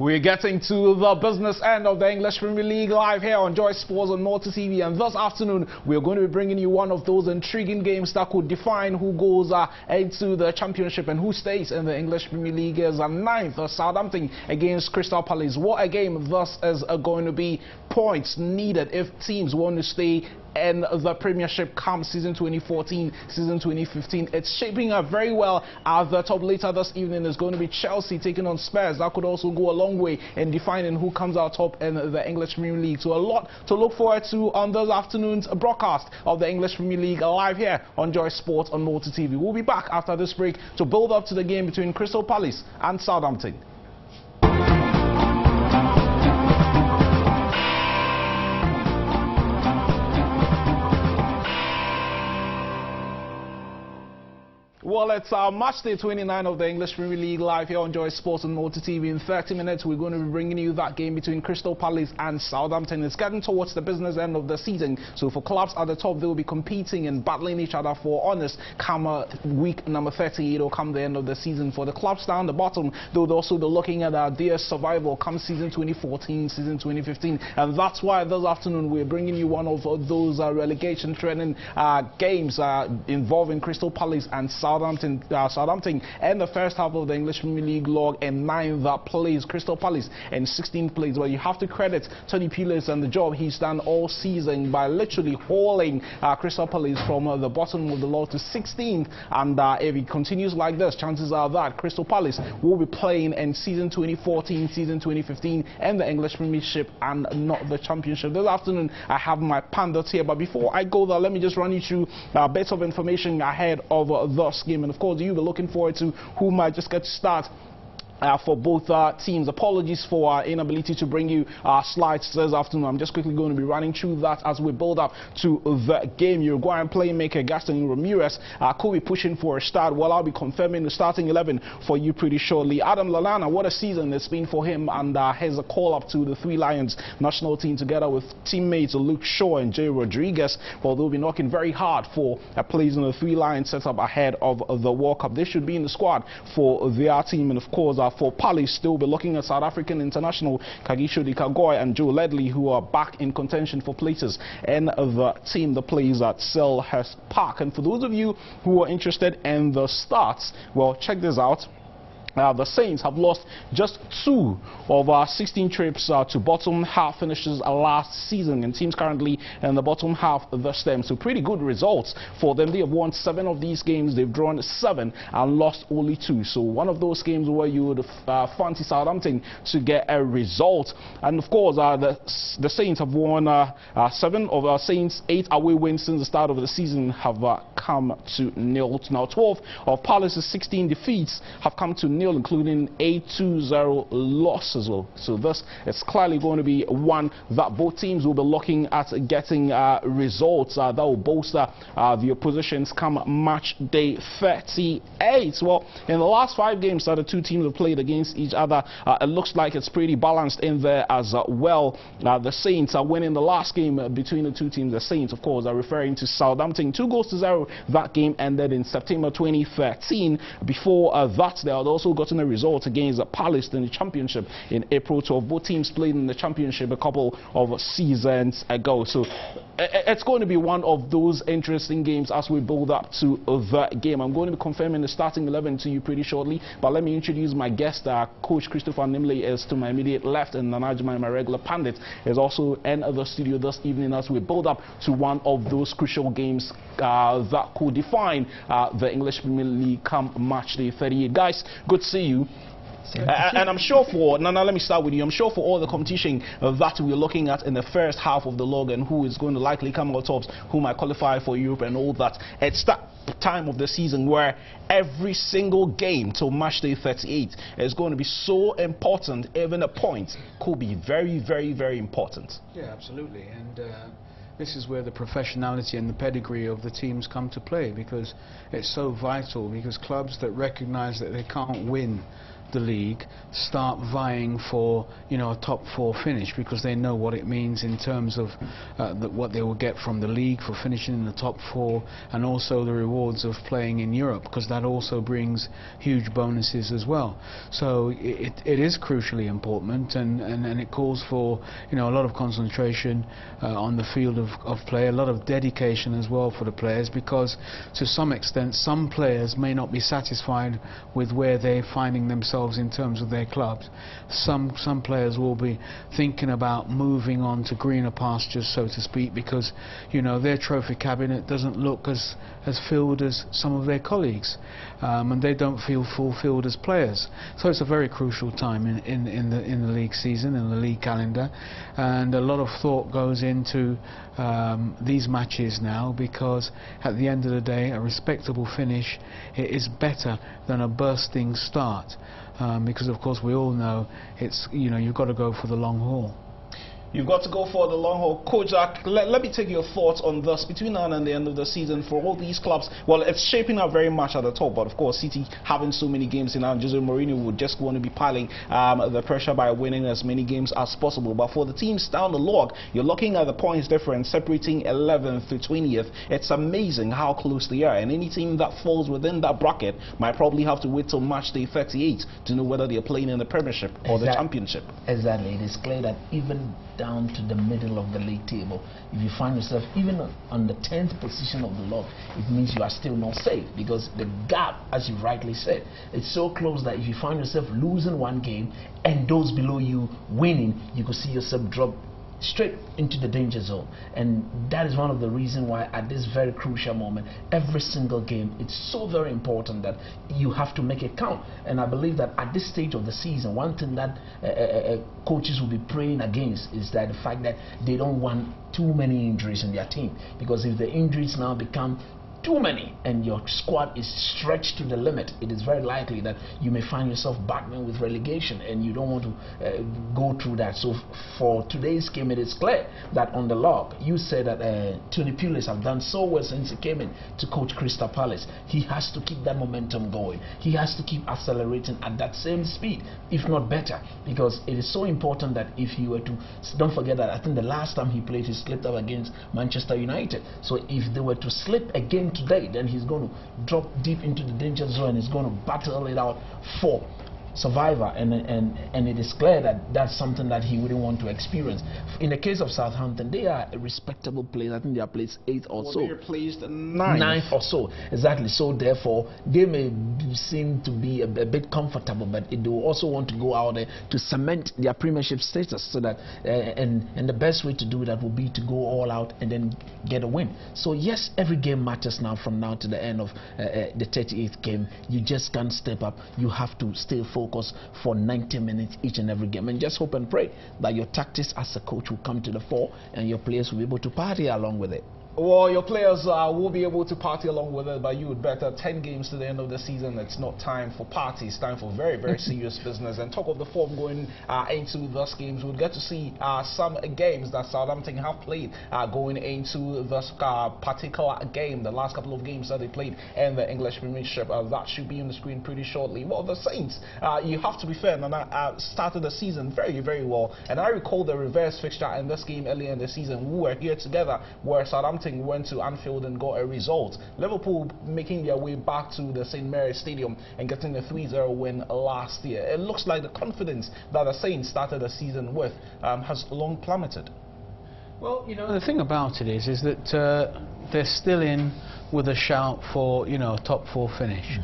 We're getting to the business end of the English Premier League live here on Joy Sports on Multi TV, and this afternoon we're going to be bringing you one of those intriguing games that could define who goes into the championship and who stays in the English Premier League. Is a ninth, Southampton against Crystal Palace. What a game this is going to be. Points needed if teams want to stay in the Premiership come season 2014, season 2015. It's shaping up very well at the top. Later this evening is going to be Chelsea taking on Spurs. That could also go a long way in defining who comes out top in the English Premier League. So a lot to look forward to on this afternoon's broadcast of the English Premier League live here on Joy Sports on Multi TV. We'll be back after this break to build up to the game between Crystal Palace and Southampton. Well, it's match day 29 of the English Premier League live here on Joy Sports and Multi TV. In 30 minutes, we're going to be bringing you that game between Crystal Palace and Southampton. It's getting towards the business end of the season, so for clubs at the top, they will be competing and battling each other for honours come week number 38 or come the end of the season. For the clubs down the bottom, they will also be looking at their survival come season 2014, season 2015, and that's why this afternoon we're bringing you one of those relegation threatening games involving Crystal Palace and Southampton and the first half of the English Premier League log in 9 that plays, Crystal Palace in 16 plays. Well, you have to credit Tony Pulis and the job he's done all season by literally hauling Crystal Palace from the bottom of the log to 16th, and if he continues like this, chances are that Crystal Palace will be playing in season 2014, season 2015 and the English Premiership and not the Championship. This afternoon I have my pundits here, but before I go there, let me just run you through bits of information ahead of this game. And of course, you'll be looking forward to who might just get to start for both teams. Apologies for our inability to bring you slides this afternoon. I'm just quickly going to be running through that as we build up to the game. Uruguayan playmaker Gaston Ramirez could be pushing for a start. Well, I'll be confirming the starting 11 for you pretty shortly. Adam Lallana, what a season it's been for him, and has a call up to the Three Lions national team together with teammates Luke Shaw and Jay Rodriguez. Well, they'll be knocking very hard for a place in the Three Lions setup ahead of the World Cup. They should be in the squad for their team, and of course for Palace, they'll be looking at South African international Kagiso Dikagoy and Joe Ledley, who are back in contention for places in the team that plays at Selhurst Park. And for those of you who are interested in the stats, well, check this out. The Saints have lost just 2 of our 16 trips to bottom half finishes last season, and teams currently in the bottom half this time. So pretty good results for them. They have won 7 of these games, they've drawn 7 and lost only 2. So one of those games where you would fancy Southampton to get a result. And of course, the Saints have won 7 of our Saints' 8 away wins since the start of the season have come to nil. Now 12 of Palace's 16 defeats have come to nil, including a 2-0 loss as well. So this is clearly going to be one that both teams will be looking at getting results that will bolster the oppositions come match day 38. Well, in the last 5 games that the two teams have played against each other, it looks like it's pretty balanced in there as well. The Saints are winning the last game between the two teams. The Saints, of course, are referring to Southampton. 2-0. That game ended in September 2013. Before that, they had also gotten a result against Palace in the Championship in April 12. Both teams played in the Championship a couple of seasons ago. So it's going to be one of those interesting games as we build up to the game. I'm going to be confirming the starting 11 to you pretty shortly, but let me introduce my guest. Coach Christopher Nimley is to my immediate left, and Nanajima, my regular pundit, is also in the studio this evening as we build up to one of those crucial games that could define the English Premier League come match day 38. Guys, good to see you. And I'm sure for, now let me start with you, I'm sure for all the competition that we're looking at in the first half of the log and who is going to likely come out tops, who might qualify for Europe and all that, it's that time of the season where every single game till match day 38 is going to be so important. Even a point could be very, very, very important. Yeah, absolutely. And this is where the professionality and the pedigree of the teams come to play, because it's so vital, because clubs that recognize that they can't win the league start vying for, you know, a top 4 finish, because they know what it means in terms of what they will get from the league for finishing in the top 4, and also the rewards of playing in Europe, because that also brings huge bonuses as well. So it is crucially important, and it calls for, you know, a lot of concentration on the field of play, a lot of dedication as well for the players, because to some extent some players may not be satisfied with where they're finding themselves in terms of their clubs. Some players will be thinking about moving on to greener pastures, so to speak, because, you know, their trophy cabinet doesn't look as filled as some of their colleagues, and they don't feel fulfilled as players. So it's a very crucial time in the league season, in the league calendar, and a lot of thought goes into these matches now, because at the end of the day a respectable finish is better than a bursting start. Because of course we all know it's, you know, you've got to go for the long haul. You've got to go for the long haul. Coach, let me take your thoughts on this. Between now and the end of the season, for all these clubs, well, it's shaping up very much at the top, but of course City having so many games in hand, Jose Mourinho would just want to be piling the pressure by winning as many games as possible. But for the teams down the log, you're looking at the points difference separating 11th to 20th. It's amazing how close they are, and any team that falls within that bracket might probably have to wait till match day 38 to know whether they're playing in the Premiership or the Championship. Exactly. It is clear that even down to the middle of the league table, if you find yourself even on the 10th position of the log, it means you are still not safe, because the gap, as you rightly said, it's so close that if you find yourself losing one game and those below you winning, you could see yourself drop straight into the danger zone. And that is one of the reasons why at this very crucial moment, every single game, it's so very important that you have to make it count. And I believe that at this stage of the season, one thing that coaches will be praying against is that the fact that they don't want too many injuries in their team, because if the injuries now become too many and your squad is stretched to the limit, it is very likely that you may find yourself battling with relegation, and you don't want to go through that. So for today's game, it is clear that on the log, you said that Tony Pulis have done so well since he came in to coach Crystal Palace. He has to keep that momentum going. He has to keep accelerating at that same speed, if not better, because it is so important that if you were to, don't forget that I think the last time he played, he slipped up against Manchester United. So if they were to slip again today, then he's going to drop deep into the danger zone, and he's going to battle it out for survivor, and it is clear that that's something that he wouldn't want to experience. In the case of Southampton, they are a respectable place. I think they are placed 8th or so. They are placed 9th or so, exactly. So therefore, they may seem to be a bit comfortable, but they will also want to go out there to cement their Premiership status, so that and the best way to do that will be to go all out and then get a win. So yes, every game matters now, from now to the end of the 38th game. You just can't step up. You have to stay focused for 90 minutes each and every game, and just hope and pray that your tactics as a coach will come to the fore and your players will be able to party along with it. Well, your players will be able to party along with it, but you would better 10 games to the end of the season. It's not time for parties, it's time for very, very serious business. And talk of the form going into those games, we'll get to see some games that Southampton have played going into this particular game, the last couple of games that they played in the English Premiership. That should be on the screen pretty shortly. Well, the Saints, you have to be fair, and started the season very, very well. And I recall the reverse fixture in this game earlier in the season. We were here together, where Southampton went to Anfield and got a result. Liverpool making their way back to the St. Mary's Stadium and getting a 3-0 win last year. It looks like the confidence that the Saints started the season with has long plummeted. Well, you know, the thing about it is that they're still in with a shout for, you know, a top 4 finish,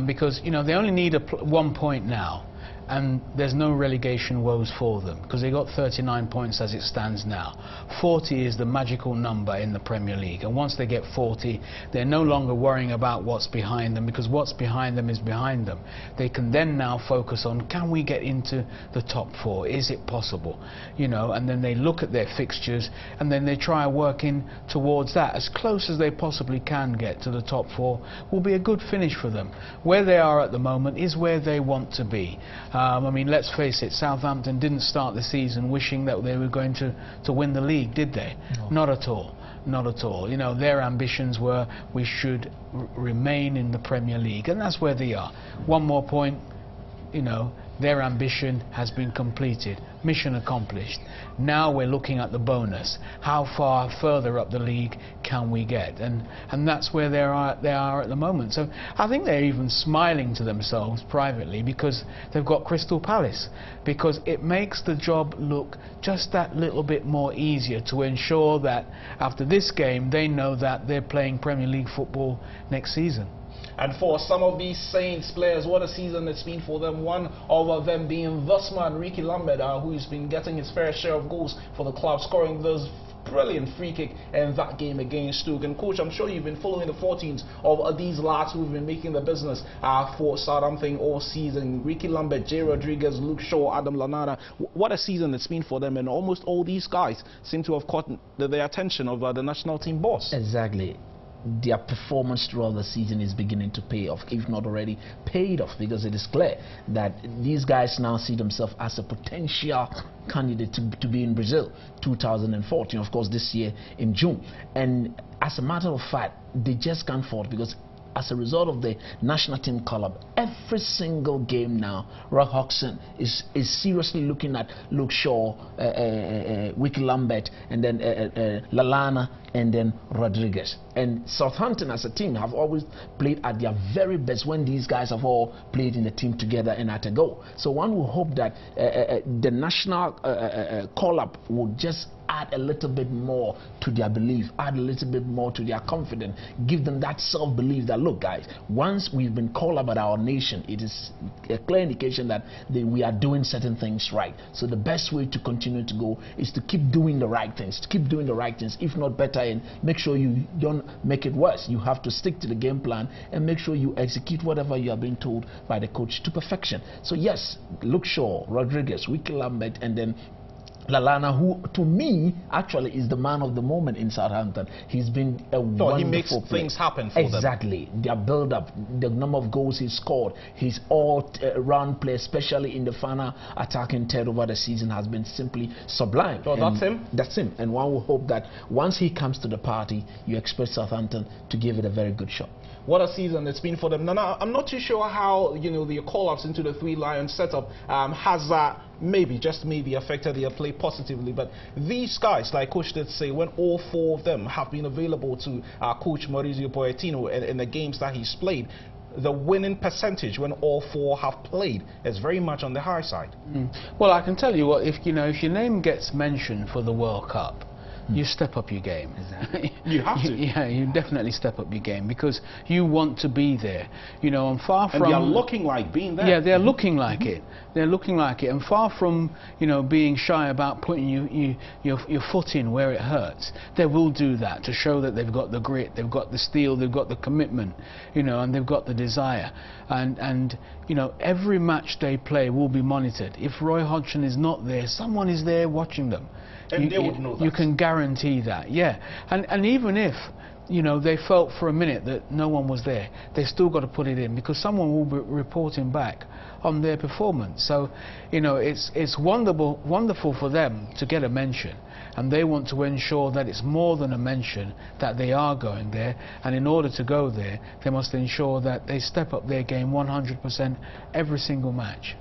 because, you know, they only need 1 point now. and there's no relegation woes for them because they got 39 points as it stands now. 40 is the magical number in the Premier League, and once they get 40, they're no longer worrying about what's behind them, because what's behind them is behind them. They can then now focus on, can we get into the top 4? Is it possible? You know, and then they look at their fixtures and then they try working towards that as close as they possibly can get to the top 4. Will be a good finish for them. Where they are at the moment is where they want to be. I mean, let's face it, Southampton didn't start the season wishing that they were going to win the league, did they? No. Not at all. Not at all. You know, their ambitions were, we should remain in the Premier League, and that's where they are. One more point, you know, their ambition has been completed. Mission accomplished. Now we're looking at the bonus. How far further up the league can we get? And that's where they are at the moment. So I think they're even smiling to themselves privately because they've got Crystal Palace, because it makes the job look just that little bit more easier to ensure that after this game they know that they're playing Premier League football next season. And for some of these Saints players, what a season it's been for them. One of them being this man, Ricky Lambert, who's been getting his fair share of goals for the club, scoring this brilliant free kick in that game against Stoke. And coach, I'm sure you've been following the 14s of these lads who've been making the business for Southampton all season. Ricky Lambert, Jay Rodriguez, Luke Shaw, Adam Lallana. What a season it's been for them, and almost all these guys seem to have caught the attention of the national team boss. Exactly. Their performance throughout the season is beginning to pay off, if not already paid off, because it is clear that these guys now see themselves as a potential candidate to be in Brazil 2014, of course this year in June. And as a matter of fact, they just can't afford, because as a result of the national team call-up, every single game now, Roy Hodgson is seriously looking at Luke Shaw, Ricky Lambert, and then Lallana, and then Rodriguez. And Southampton as a team have always played at their very best when these guys have all played in the team together and at a go. So one will hope that the national call-up will just add a little bit more to their belief, add a little bit more to their confidence, give them that self-belief that, look guys, once we've been called up at our nation, it is a clear indication that we are doing certain things right. So the best way to continue to go is to keep doing the right things, if not better, and make sure you don't make it worse. You have to stick to the game plan and make sure you execute whatever you are being told by the coach to perfection. So yes, Luke Shaw, Rodriguez, Ricky Lambert, and then Lallana, who to me actually is the man of the moment in Southampton. He's been a wonderful he makes things happen for them. Exactly. Their build-up, the number of goals he scored, his all-round play, especially in the final attacking third over the season, has been simply sublime. Oh, that's him? That's him. And one will hope that once he comes to the party, you expect Southampton to give it a very good shot. What a season it's been for them. Now, I'm not too sure how, you know, the call-ups into the Three Lions setup has that maybe, just maybe, affected their play positively. But these guys, like Coach did say, when all four of them have been available to Coach Mauricio Pochettino in the games that he's played, the winning percentage when all four have played is very much on the high side. Well, I can tell you what, if your name gets mentioned for the World Cup, you step up your game. Exactly. You have to. Yeah, you definitely step up your game, because you want to be there. You know, and far from... And they are looking like being there. Yeah, they're looking like it. They're looking like it. And far from, you know, being shy about putting your foot in where it hurts, they will do that to show that they've got the grit, they've got the steel, they've got the commitment, you know, and they've got the desire. And you know, every match they play will be monitored. If Roy Hodgson is not there, someone is there watching them. And they would know that. You can guarantee that, yeah. And even if, you know, they felt for a minute that no one was there, they still got to put it in, because someone will be reporting back on their performance. So, you know, it's wonderful for them to get a mention, and they want to ensure that it's more than a mention, that they are going there, and in order to go there, they must ensure that they step up their game 100% every single match.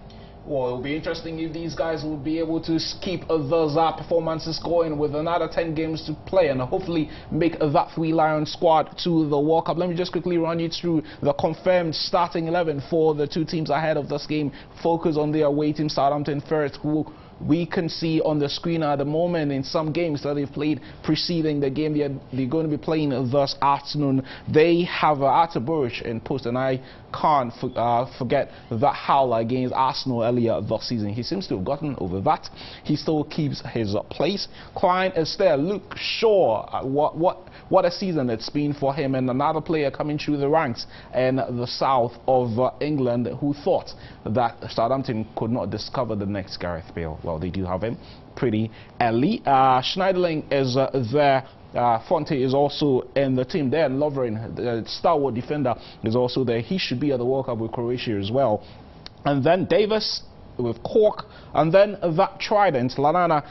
Well, it'll be interesting if these guys will be able to keep those performances going with another 10 games to play, and hopefully make that Three Lion squad to the World Cup. Let me just quickly run you through the confirmed starting 11 for the two teams ahead of this game. Focus on their away team, Southampton first, who we can see on the screen at the moment in some games that they've played preceding the game they're going to be playing this afternoon. They have Atterbury in post, and I can't forget that howler against Arsenal earlier earlier this season. He seems to have gotten over that. He still keeps his place. Klein is there. Luke Shaw, what a season it's been for him, and another player coming through the ranks in the south of England who thought that Southampton could not discover the next Gareth Bale. Well, they do have him pretty early. Schneiderlin is there. Fonte is also in the team there, and Lovren, the stalwart defender, is also there. He should be at the World Cup with Croatia as well. And then Davis with Cork, and then that trident, Lanana,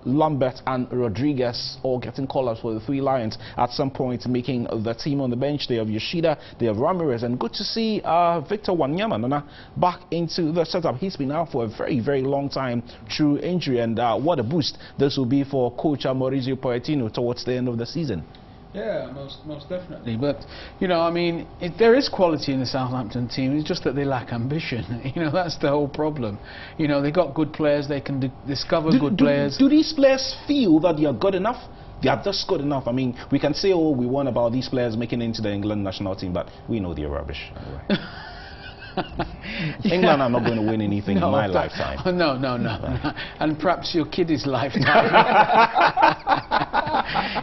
Lambert and Rodriguez, all getting call-ups for the Three Lions at some point, making the team. On the bench, they have Yoshida, they have Ramirez, and good to see Victor Wanyama back into the setup. He's been out for a very, very long time through injury, and what a boost this will be for coach Maurizio Pochettino towards the end of the season. Yeah, most definitely. But, you know, I mean, there is quality in the Southampton team. It's just that they lack ambition. You know, that's the whole problem. You know, they got good players. They can discover good players. Do these players feel that they are good enough? They are just good enough. I mean, we can say all we want about these players making it into the England national team, but we know they're rubbish. Anyway. England are not going to win anything in my lifetime. No. And perhaps your kid's lifetime.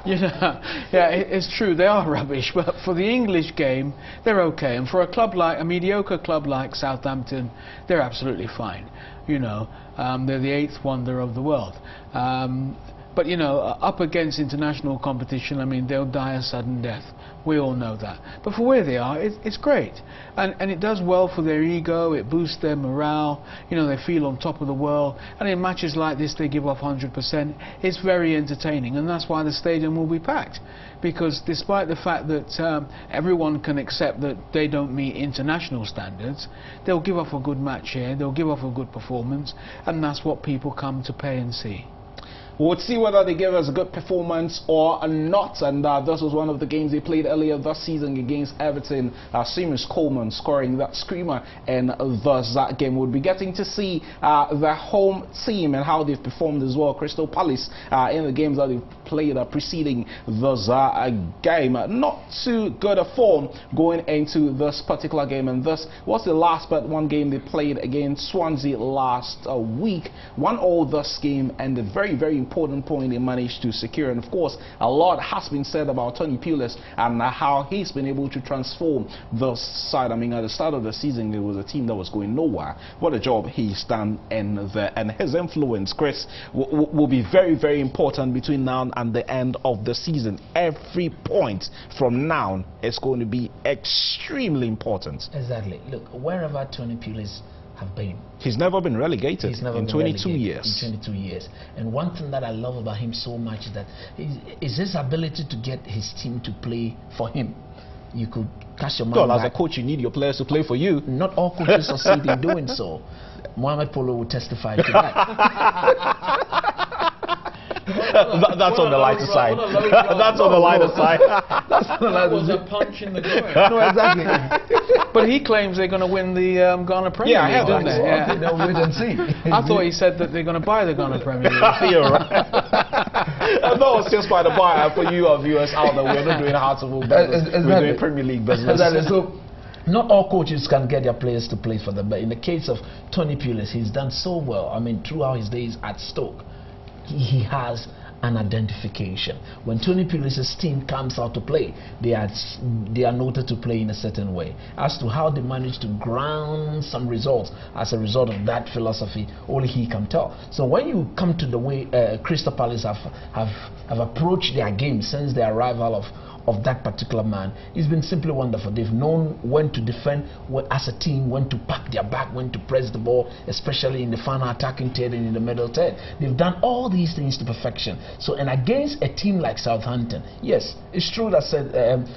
You know, yeah, it's true, they are rubbish, but for the English game, they're okay. And for a mediocre club like Southampton, they're absolutely fine. You know, they're the 8th wonder of the world. But, you know, up against international competition, I mean, they'll die a sudden death. We all know that. But for where they are, it's great. And it does well for their ego. It boosts their morale. You know, they feel on top of the world. And in matches like this, they give off 100%. It's very entertaining. And that's why the stadium will be packed. Because despite the fact that everyone can accept that they don't meet international standards, they'll give off a good match here. They'll give off a good performance. And that's what people come to pay and see. We'll see whether they give us a good performance or not, and this was one of the games they played earlier this season against Everton. Seamus Coleman scoring that screamer, and thus that game. We'll be getting to see the home team and how they've performed as well. Crystal Palace in the games that they've played preceding this game. Not too good a form going into this particular game, and this was the last but one game they played against Swansea last week. 1-1 this game, and the very, very important point they managed to secure. And of course, a lot has been said about Tony Pulis and how he's been able to transform the side. I mean, at the start of the season, it was a team that was going nowhere. What a job he's done in there, and his influence, Chris, will be very, very important between now and the end of the season. Every point from now is going to be extremely important. Exactly. Look, wherever Tony Pulis have been, he's never been relegated in 22 years. In 22 years. And one thing that I love about him so much is that is his ability to get his team to play for him. You could catch your man back. As a coach, you need your players to play for you. Not all coaches succeed in doing so. Mohamed Polo will testify to that. That's on the lighter side. That's on the lighter side. That was a punch in the groin. No, exactly. But he claims they're going to win the Ghana Premier League, don't they? Yeah. They'll wait and see. I thought he said that they're going to buy the Ghana Premier League. You're right. That was just by the by for you viewers out there. We're not doing Hearts-of-Oak business. We're doing Premier League business. So, not all coaches can get their players to play for them, but in the case of Tony Pulis, he's done so well. I mean, throughout his days at Stoke, he has an identification. When Tony Pulis' team comes out to play, they are noted to play in a certain way. As to how they manage to ground some results as a result of that philosophy, only he can tell. So when you come to the way Crystal Palace have approached their game since the arrival of that particular man, it's been simply wonderful. They've known when to defend as a team, when to pack their back, when to press the ball, especially in the final attacking third and in the middle third. They've done all these things to perfection. So, and against a team like Southampton, yes, it's true that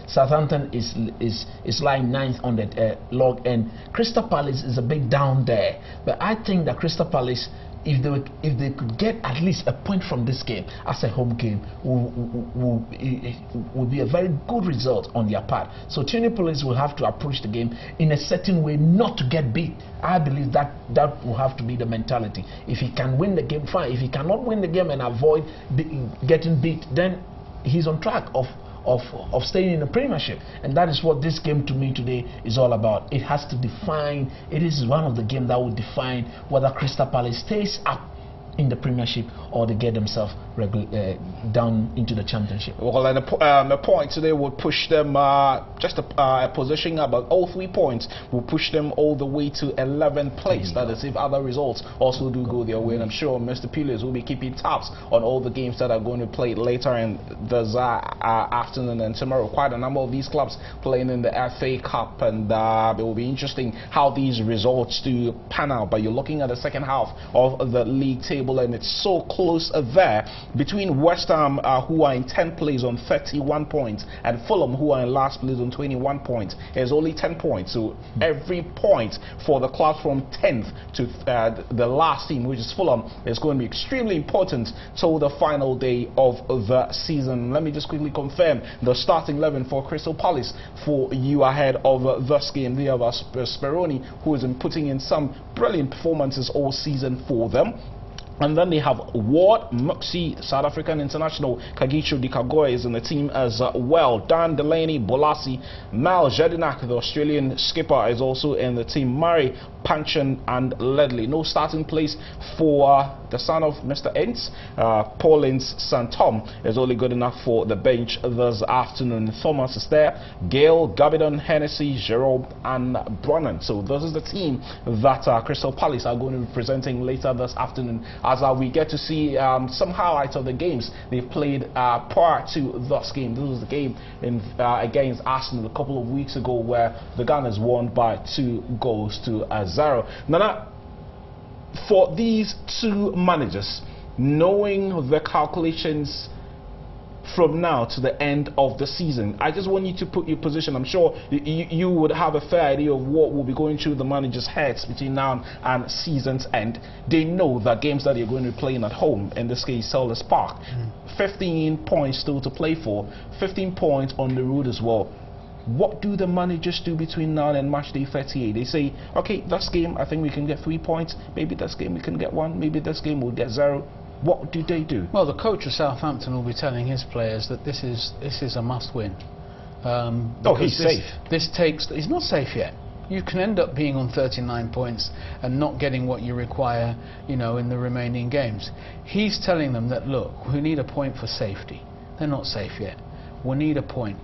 Southampton is lying 9th on the log, and Crystal Palace is a bit down there. But I think that Crystal Palace, if they could get at least a point from this game as a home game, will be a very good result on their part. So Tony Pulis will have to approach the game in a certain way, not to get beat. I believe that will have to be the mentality. If he can win the game, fine. If he cannot win the game and avoid getting beat, then he's on track of of staying in the Premiership. And that is what this game to me today is all about. It has to define, it is one of the games that will define whether Crystal Palace stays up in the Premiership or they get themselves down into the Championship. Well, and the point today would push them just a position about all 3 points will push them all the way to 11th place. That is if other results also do go their way. And I'm sure Mr. Pulis will be keeping tabs on all the games that are going to play later in this afternoon and tomorrow. Quite a number of these clubs playing in the FA Cup, and it will be interesting how these results do pan out. But you're looking at the second half of the league table, and it's so close there between West Ham, who are in 10th place on 31 points, and Fulham, who are in last place on 21 points. There's only 10 points, so every point for the clubs from 10th to the last team, which is Fulham, is going to be extremely important till the final day of the season. Let me just quickly confirm the starting 11 for Crystal Palace for you ahead of this game. They have Speroni, who has been putting in some brilliant performances all season for them. And then they have Ward, Muxi, South African international, Kagicho Dikagoye is in the team as well. Dan Delaney, Bolasi, Mal Jedinak, the Australian skipper, is also in the team. Murray, Panchin and Ledley. No starting place for the son of Mr. Ince. Pauline's son Tom is only good enough for the bench this afternoon. Thomas is there, Gale, Gabidon, Hennessy, Jerome and Brannan. So this is the team that Crystal Palace are going to be presenting later this afternoon, as we get to see some highlights of the games they've played prior to this game. This was the game against Arsenal a couple of weeks ago, where the Gunners won by 2-0. Nana, for these two managers, knowing the calculations from now to the end of the season, I just want you to put your position. I'm sure you would have a fair idea of what will be going through the managers' heads between now and season's end. They know that games that they're going to be playing at home, in this case Selhurst Park, 15 points still to play for, 15 points on the road as well. What do the managers do between now and match day 38? They say, okay, this game I think we can get 3 points, maybe this game we can get 1, maybe this game we'll get 0. What do they do? Well, the coach of Southampton will be telling his players that this is a must-win. He's safe. He's not safe yet. You can end up being on 39 points and not getting what you require, in the remaining games. He's telling them that, look, we need a point for safety. They're not safe yet. We need a point.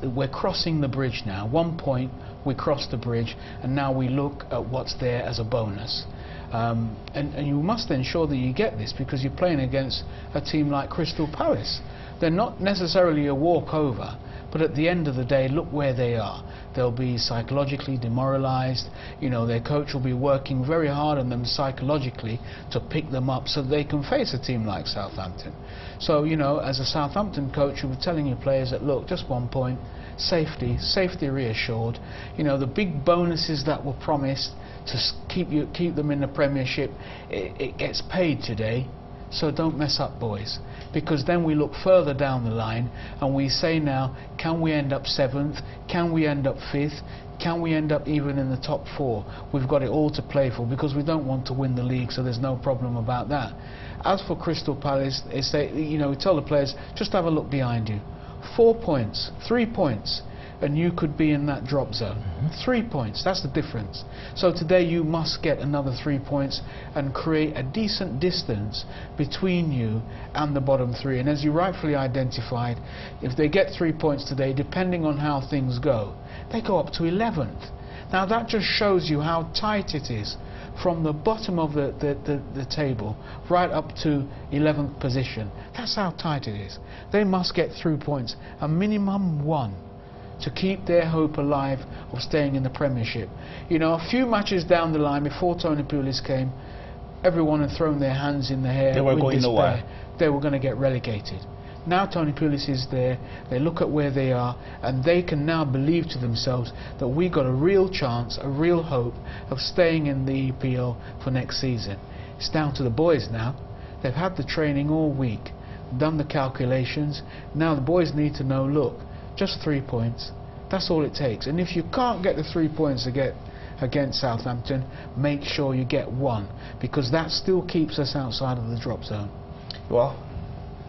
We're crossing the bridge now. 1 point, we cross the bridge, and now we look at what's there as a bonus. And you must ensure that you get this, because you're playing against a team like Crystal Palace. They're not necessarily a walkover, but at the end of the day, look where they are. They'll be psychologically demoralized. Their coach will be working very hard on them psychologically to pick them up so they can face a team like Southampton. So, as a Southampton coach, you'll be telling your players that, look, just 1 point, safety reassured. The big bonuses that were promised to keep them in the Premiership, it gets paid today. So don't mess up, boys, because then we look further down the line and we say now, can we end up 7th? Can we end up 5th? Can we end up even in the top 4? We've got it all to play for, because we don't want to win the league, so there's no problem about that. As for Crystal Palace, we tell the players, just have a look behind you. 4 points, 3 points, and you could be in that drop zone. 3 points, that's the difference. So today you must get another 3 points and create a decent distance between you and the bottom 3. And as you rightfully identified, if they get 3 points today, depending on how things go, they go up to 11th. Now that just shows you how tight it is from the bottom of the table right up to 11th position. That's how tight it is. They must get 3 points, a minimum 1, to keep their hope alive of staying in the Premiership. A few matches down the line, before Tony Pulis came, everyone had thrown their hands in the air. They were going nowhere. They were going to get relegated. Now Tony Pulis is there, they look at where they are, and they can now believe to themselves that we got a real chance, a real hope of staying in the EPL for next season. It's down to the boys now. They've had the training all week, done the calculations. Now the boys need to know, look, just 3 points, that's all it takes. And if you can't get the 3 points to get against Southampton, make sure you get 1, because that still keeps us outside of the drop zone. Well,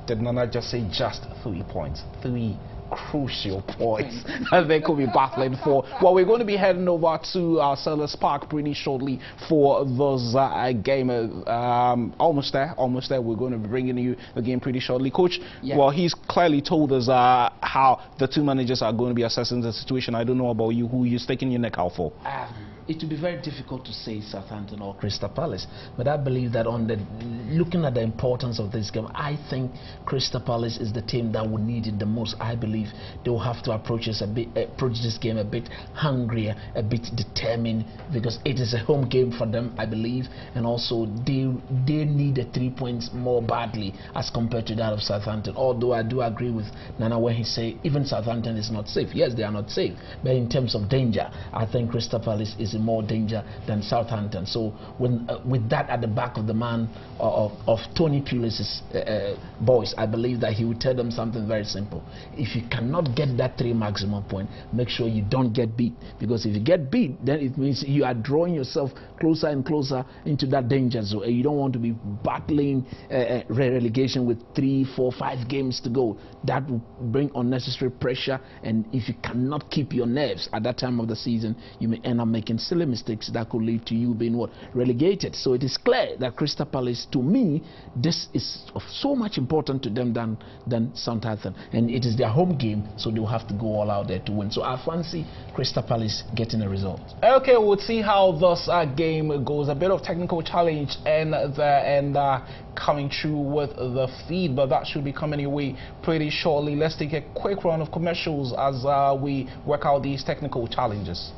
did Nana just say just 3 points? 3 crucial points that they could be battling for. Well, we're going to be heading over to Sellers Park pretty shortly for this game. Almost there. We're going to be bringing you the game pretty shortly. Coach, well, he's clearly told us how the two managers are going to be assessing the situation. I don't know about you, who you're sticking your neck out for. It will be very difficult to say Southampton or Crystal Palace, but I believe that looking at the importance of this game, I think Crystal Palace is the team that will need it the most. I believe they will have to approach this game a bit hungrier, a bit determined, because it is a home game for them, I believe, and also they need the 3 points more badly as compared to that of Southampton. Although I do agree with Nana when he say even Southampton is not safe. Yes, they are not safe, but in terms of danger, I think Crystal Palace is in more danger than Southampton. So when with that at the back of the man of Tony Pulis's boys, I believe that he will tell them something very simple. If you cannot get that 3 maximum point, make sure you don't get beat, because if you get beat, then it means you are drawing yourself closer and closer into that danger zone, and you don't want to be battling relegation with 3, 4, 5 games to go. That will bring unnecessary pressure, and if you cannot keep your nerves at that time of the season, you may end up making silly mistakes that could lead to you being relegated. So it is clear that Crystal Palace, to me, this is of so much important to them than Southampton, and it is their home game, so they will have to go all out there to win. So I fancy Crystal Palace getting a result. Okay, we'll see how this game goes. A bit of technical challenge and coming through with the feed, but that should be coming your way pretty shortly. Let's take a quick run of commercials as we work out these technical challenges.